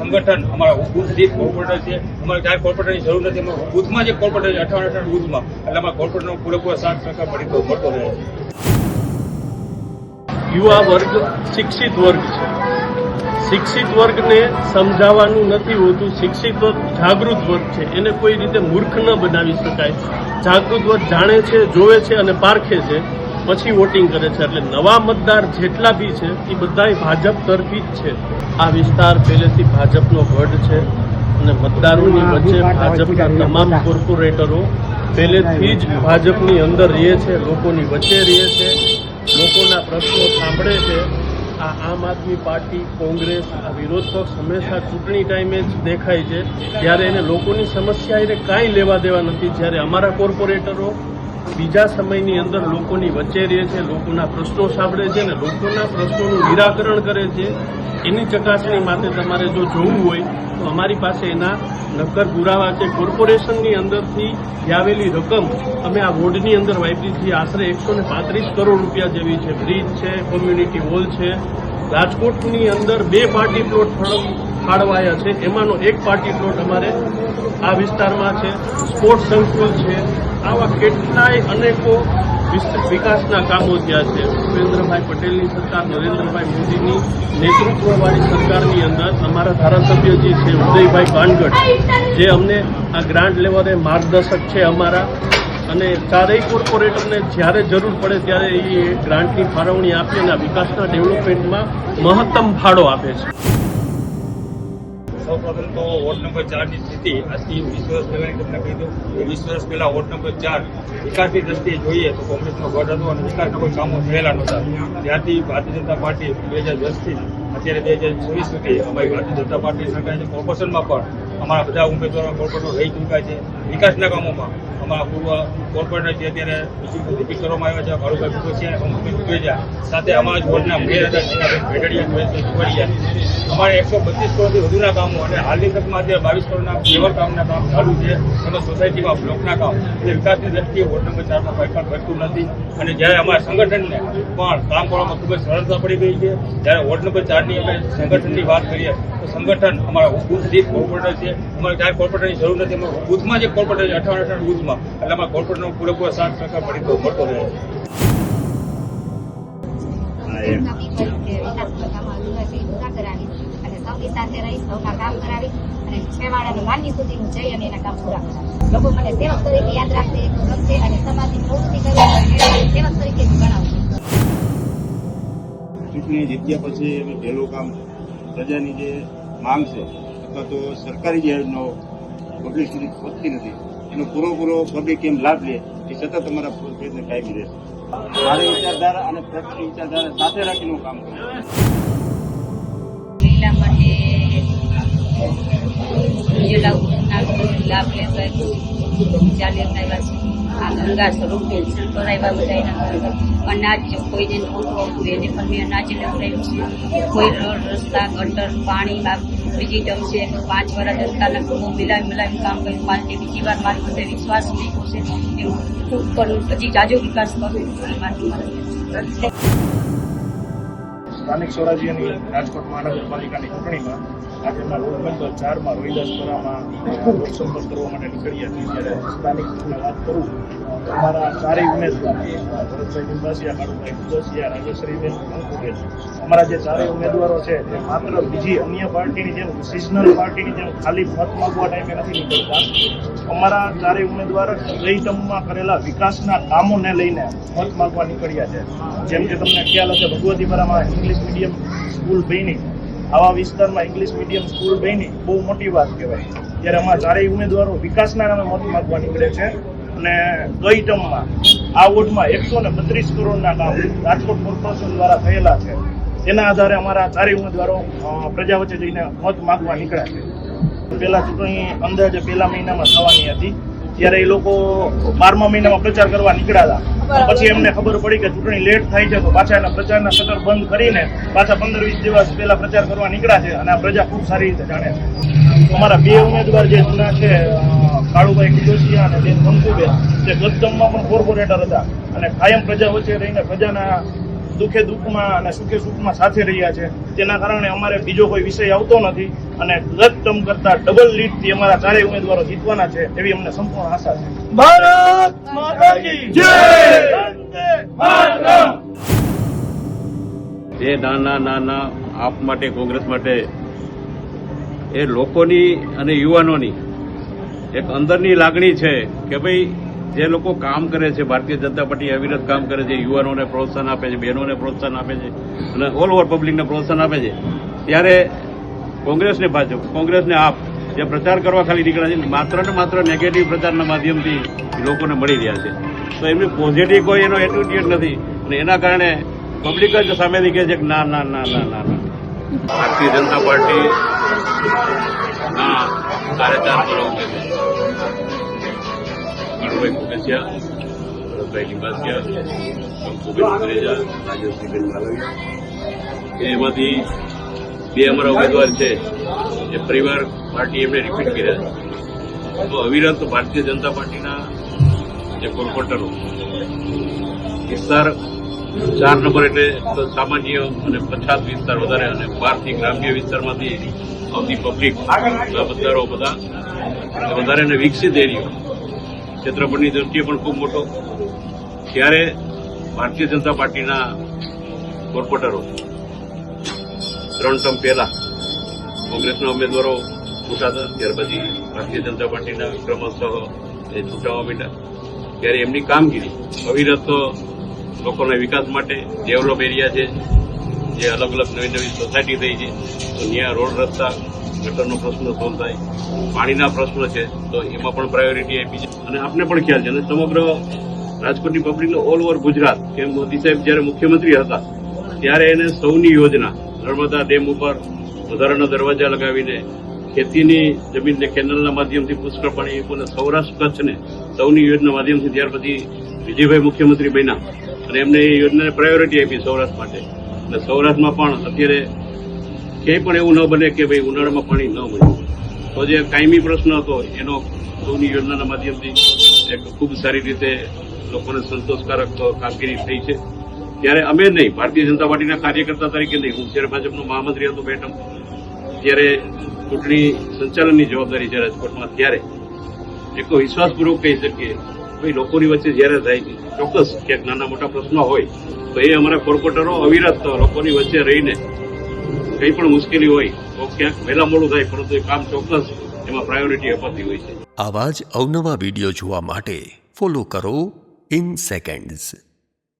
સંગઠન અમારા બુથ દીઠ કોર્પોરેટર છે. અમારે ક્યાંય કોર્પોરેટરની જરૂર નથી. અમે બુથમાં જે કોર્પોરેટર 58 બુથમાં એટલે અમારા કોર્પોરેટરનો પૂરેપૂરો 60% મળતો રહે છે. યુવા વર્ગ શિક્ષિત વર્ગ છે. શિક્ષિત વર્ગને સમજાવવાનું નથી હોતું. શિક્ષિત વર્ગ જાગૃત વર્ગ છે. એને કોઈ રીતે મૂર્ખ ન બનાવી શકાય. જાગૃત વર્ગ જાણે છે, જોવે છે અને પારખે છે, પછી વોટિંગ કરે છે. એટલે નવા મતદાર જેટલા બી છે એ બધાય ભાજપ તરફી જ છે. આ વિસ્તાર પહેલેથી ભાજપનો ગઢ છે અને મતદારોની વચ્ચે ભાજપના તમામ કોર્પોરેટરો પહેલેથી જ ભાજપની અંદર રહે છે, લોકોની વચ્ચે રહે છે, લોકોના પ્રશ્નો સાંભળે છે. આ આમ આદમી પાર્ટી, કોંગ્રેસ, આ વિરોધ પક્ષ હંમેશા ચૂંટણી ટાઈમે જ દેખાય છે, ત્યારે એને લોકોની સમસ્યા એને કાંઈ લેવા દેવા નથી. જ્યારે અમારા કોર્પોરેટરો બીજા સમયની અંદર લોકોની વચ્ચે રહે છે, લોકોના પ્રશ્નો સાંભળે છે અને લોકોના પ્રશ્નોનું નિરાકરણ કરે છે. એની ચકાસણી માટે તમારે જો જોવું હોય તો અમારી પાસે એના નક્કર પુરાવા છે. કોર્પોરેશનની અંદરથી આવેલી રકમ અમે આ વોર્ડની અંદર વાપરી છે. આશરે 135 કરોડ રૂપિયા જેવી છે. બ્રિજ છે, કોમ્યુનિટી હોલ છે. રાજકોટની અંદર 2 પાર્ટી પ્લોટ ફાળવાયા છે. એમાંનો એક પાર્ટી પ્લોટ અમારે આ વિસ્તારમાં છે. સ્પોર્ટ્સ સંકુલ છે. આવા કેટલાય અનેકો વિકાસના કામો થયા છે. ભૂપેન્દ્રભાઈ પટેલની સરકાર, નરેન્દ્રભાઈ મોદીની નેતૃત્વવાળી સરકારની અંદર અમારા ધારાસભ્ય જે છે ઉદયભાઈ કાનગડ, જે અમને આ ગ્રાન્ટ લેવાને માર્ગદર્શક છે અમારા, અને ચારેય કોર્પોરેટરને જ્યારે જરૂર પડે ત્યારે એ ગ્રાન્ટની ફાળવણી આપી અને વિકાસના ડેવલપમેન્ટમાં મહત્તમ ફાળો આપે છે. સૌપ્રથમ તો વોર્ડ નંબર 4ની સ્થિતિ આજથી 20 વર્ષ પહેલાની તમને કહી દઉં. 20 વર્ષ પહેલા વોર્ડ નંબર 4 વિકાસની દ્રષ્ટિએ જોઈએ તો કોંગ્રેસનો ગઢ હતો અને વિકાસના કોઈ કામો થયેલા નહોતા. ત્યારથી ભારતીય જનતા પાર્ટી 2010થી અત્યારે 2026 સુધી અમારી ભારતીય જનતા પાર્ટી સરકાર છે. કોર્પોરેશનમાં પણ અમારા બધા ઉમેદવારો કોર્પોરેટરો રહી ચૂક્યા છે. વિકાસના કામોમાં અમારા પૂર્વ કોર્પોરેટર જે અત્યારે નિયુક્ત કરવામાં આવ્યા છે, કાળુભાઈ કુકસિયા, અમુકભાઈ કુકરેજા, સાથે અમારા જ વોર્ડના મેયર હતા જીનાબેન ભેડડિયા, અમારે 132 કરોડથી વધુના કામો અને હાલની તકમાં અત્યારે 22 કરોડના લેવર કામના કામ ચાલુ છે. એમાં સોસાયટીમાં બ્લોકના કામ એટલે વિકાસની દ્રષ્ટિએ વોર્ડ નંબર 4માં કંઈ પણ ઘટતું નથી. અને જ્યારે અમારા સંગઠનને પણ કામ કરવામાં ખૂબ જ સરળતા પડી ગઈ છે. જ્યારે વોર્ડ નંબર 4ની અમે સંગઠનની વાત કરીએ તો સંગઠન અમારા બુથ દીઠ કોર્પોરેટર છે. અમારે ક્યાંય કોર્પોરેટરની જરૂર નથી. અમે બુથમાં જે કોર્પોરેટર 58 બુથમાં એટલે અમારા કોર્પોરેટરનો પૂરેપૂરો 60% મળતો રહે છે. સાથે રહી સૌના કામ કરાવી અને છેવાડાની વાનની સુધીનું જઈ અને એના કામ પૂરા કરાવે. લોકો મને સેવક તરીકે યાદ રાખશે, ગમશે અને સમાજની પ્રવૃત્તિ કરી સેવક તરીકે ગણાવશે. ચૂંટણી જીત્યા પછી એનું પહેલું કામ પ્રજાની જે માંગ છે અથવા તો સરકારી જે પબ્લિક સુધી પહોંચતી નથી એનો પૂરો પબ્લિક કેમ લાભ લે એ સતત અમારા પ્રયત્ન કાયમી રહેશે. સારી વિચારધારા અને પ્રગતિ વિચારધારા સાથે રાખીનું કામ કરે. મહિલા માટે લાભ લેતા ચાલી આવ્યા છે. આ ગંગા સ્વરૂપે કરાવ્યા બધા અનાજ કોઈને નહોતું એને પણ મેં અનાજ લેવડાવ્યું છે. કોઈ રોડ રસ્તા, ગટર, પાણી, બીજી ટર્મ છે 5 વર્ષ જનતાના ખૂબ મિલાવી કામ કર્યું. મારે બીજી વાર મારી બધે વિશ્વાસ નહીં હશે એવું ખૂબ કરું. હજી જાજો વિકાસ કરું એ માટે સ્થાનિક સ્વરાજ્યની રાજકોટ મહાનગરપાલિકાની ચૂંટણીમાં આજે વોર્ડ નંબર 4માં રોહિદાસપુરામાં લોકસંપર્ક કરવા માટે નીકળ્યા છીએ. જ્યારે સ્થાનિક વાત કરું અમારા ચારેય ઉમેદવાર ભરતભાઈ લિંબાસિયા, કાળુભાઈ કુકસિયા, રાજેશ્રીબેન અંકુબેન, અમારા જે ચારેય ઉમેદવારો છે તે માત્ર બીજી અન્ય પાર્ટીની જેમ સિઝનલ પાર્ટીની જેમ ખાલી મત માંગવા ટાઈમે નથી નીકળતા. અમારા ચારેય ઉમેદવાર ગઈ ટર્મમાં કરેલા વિકાસના કામોને લઈને મત માંગવા નીકળ્યા છે. જેમ કે તમને ખ્યાલ હશે ભગવતીપરામાં ઇંગ્લિશ મીડિયમ સ્કૂલ બની, આવા વિસ્તારમાં ઇંગ્લિશ મીડિયમ સ્કૂલ બની બહુ મોટી વાત કહેવાય. ત્યારે અમારા ચારેય ઉમેદવારો વિકાસના નામે મત માંગવા નીકળે છે. અને ગઈ ટર્મમાં આ વોર્ડમાં 132 કરોડના કામ રાજકોટ કોર્પોરેશન દ્વારા થયેલા છે. તેના આધારે અમારા ચારેય ઉમેદવારો પ્રજા વચ્ચે જઈને મત માંગવા નીકળ્યા છે. પહેલા ચૂંટણી અંદાજે પહેલા મહિનામાં થવાની હતી, ત્યારે એ લોકો 12મા મહિનામાં પ્રચાર કરવા નીકળ્યા હતા. પછી એમને ખબર પડી કે ચૂંટણી લેટ થાય છે તો પાછા એના પ્રચારના શટર બંધ કરીને પાછા 15-20 દિવસ પહેલા પ્રચાર કરવા નીકળ્યા છે. અને આ પ્રજા ખૂબ સારી રીતે જાણે છે. અમારા 2 ઉમેદવાર જે જૂના છે કાળુભાઈ કુકસિયા અને બેન અંકુબેન, જે ગત ટર્મમાં પણ કોર્પોરેટર હતા અને કાયમ પ્રજા વચ્ચે રહીને પ્રજાના દુઃખે દુઃખમાં અને સુખે સુખમાં સાથે રહ્યા છે. તેના કારણે અમારે બીજો કોઈ વિષય આવતો નથી અને ગત ટર્મ કરતા ડબલ લીડથી અમારા ચારેય ઉમેદવારો જીતવાના છે એવી અમને સંપૂર્ણ આશા છે. ભારત માતા કી જય. વંદે માતરમ. જે નાના આપ માટે કોંગ્રેસ માટે એ લોકોની અને યુવાનોની એક અંદરની લાગણી છે કે ભાઈ જે લોકો કામ કરે છે, ભારતીય જનતા પાર્ટી અવિરત કામ કરે છે, યુવાનોને પ્રોત્સાહન આપે છે, બહેનોને પ્રોત્સાહન આપે છે અને ઓલ ઓવર પબ્લિકને પ્રોત્સાહન આપે છે, ત્યારે કોંગ્રેસને ભાજપ, કોંગ્રેસને આપ જે પ્રચાર કરવા ખાલી નીકળ્યા છે માત્ર ને માત્ર નેગેટિવ પ્રચારના માધ્યમથી લોકોને મળી રહ્યા છે. તો એમની પોઝિટિવ કોઈ એનો એટીટ્યુડ નથી અને એના કારણે પબ્લિક જ સામેથી કહે છે કે ના ના ના ના ના ના. ભારતીય જનતા પાર્ટીના કાર્યચાર કણભાઈ કુકસિયા, ભરતભાઈ લિંબાસિયા, શંકુભાઈ સુરેજા, રાજેશભાઈ માલવિયા, એમાંથી બે અમારા ઉમેદવાર છે એ પરિવાર પાર્ટી એમને રિપીટ કર્યા છે. તો અવિરત ભારતીય જનતા પાર્ટીના જે કોર્પોરેટરો વિસ્તાર 4 નંબર એટલે સામાન્ય અને પછાત વિસ્તાર વધારે અને 12 થી ગ્રામ્ય વિસ્તારમાંથી આવતી પબ્લિક મતદારો બધા વધારે અને વિકસિત એરિયો ક્ષેત્રફળની દ્રષ્ટિએ પણ ખૂબ મોટો. ત્યારે ભારતીય જનતા પાર્ટીના કોર્પોરેટરો 3 ટર્મ પહેલા કોંગ્રેસના ઉમેદવારો ચૂંટાતા, ત્યાર પછી ભારતીય જનતા પાર્ટીના ક્રમશઃ એ ચૂંટાવા માંડ્યા. ત્યારે એમની કામગીરી અવિરત લોકોના વિકાસ માટે ડેવલપ એરિયા છે, જે અલગ અલગ નવી સોસાયટી થઈ છે તો ત્યાં રોડ રસ્તા ગટરનો પ્રશ્ન સોલ્વ થાય, પાણીના પ્રશ્નો છે તો એમાં પણ પ્રાયોરિટી આપી છે. અને આપને પણ ખ્યાલ છે અને સમગ્ર રાજકોટની પબ્લિકને ઓલ ઓવર ગુજરાત કે મોદી સાહેબ જયારે મુખ્યમંત્રી હતા ત્યારે એને સૌની યોજના નર્મદા ડેમ ઉપર વધારાના દરવાજા લગાવીને ખેતીની જમીનને કેનલના માધ્યમથી પુષ્કળ પાણી આપ્યું અને સૌરાષ્ટ્ર કચ્છને સૌની યોજના માધ્યમથી ત્યાર પછી વિજયભાઈ મુખ્યમંત્રી બન્યા અને એમને એ યોજનાને પ્રાયોરિટી આપી સૌરાષ્ટ્ર માટે. અને સૌરાષ્ટ્રમાં પણ અત્યારે ક્યાંય પણ એવું ન બને કે ભાઈ ઉનાળામાં પાણી ન મળ્યું. તો જે કાયમી પ્રશ્ન હતો એનો સૌની યોજનાના માધ્યમથી એક ખૂબ સારી રીતે લોકોને સંતોષકારક કામગીરી થઈ છે. ત્યારે અમે નહીં, ભારતીય જનતા પાર્ટીના કાર્યકર્તા તરીકે નહીં, હું જ્યારે ભાજપનો મહામંત્રી હતો બેઠમ, ત્યારે ચૂંટણી સંચાલનની જવાબદારી છે રાજકોટમાં, ત્યારે એક વિશ્વાસપૂર્વક કહી શકીએ ભાઈ લોકોની વચ્ચે જ્યારે જાય છે ચોક્કસ ક્યાંક નાના મોટા પ્રશ્નો હોય તો એ અમારા કોર્પોરેટરો અવિરત લોકોની વચ્ચે રહીને કંઈ પણ મુશ્કેલી હોય તો ક્યાંક વહેલા મોડું થાય પરંતુ એ કામ ચોક્કસ એમાં પ્રાયોરિટી અપાતી હોય છે. આવા જ અવનવા વિડીયો જોવા માટે ફોલો કરો ઇન સેકન્ડ્સ.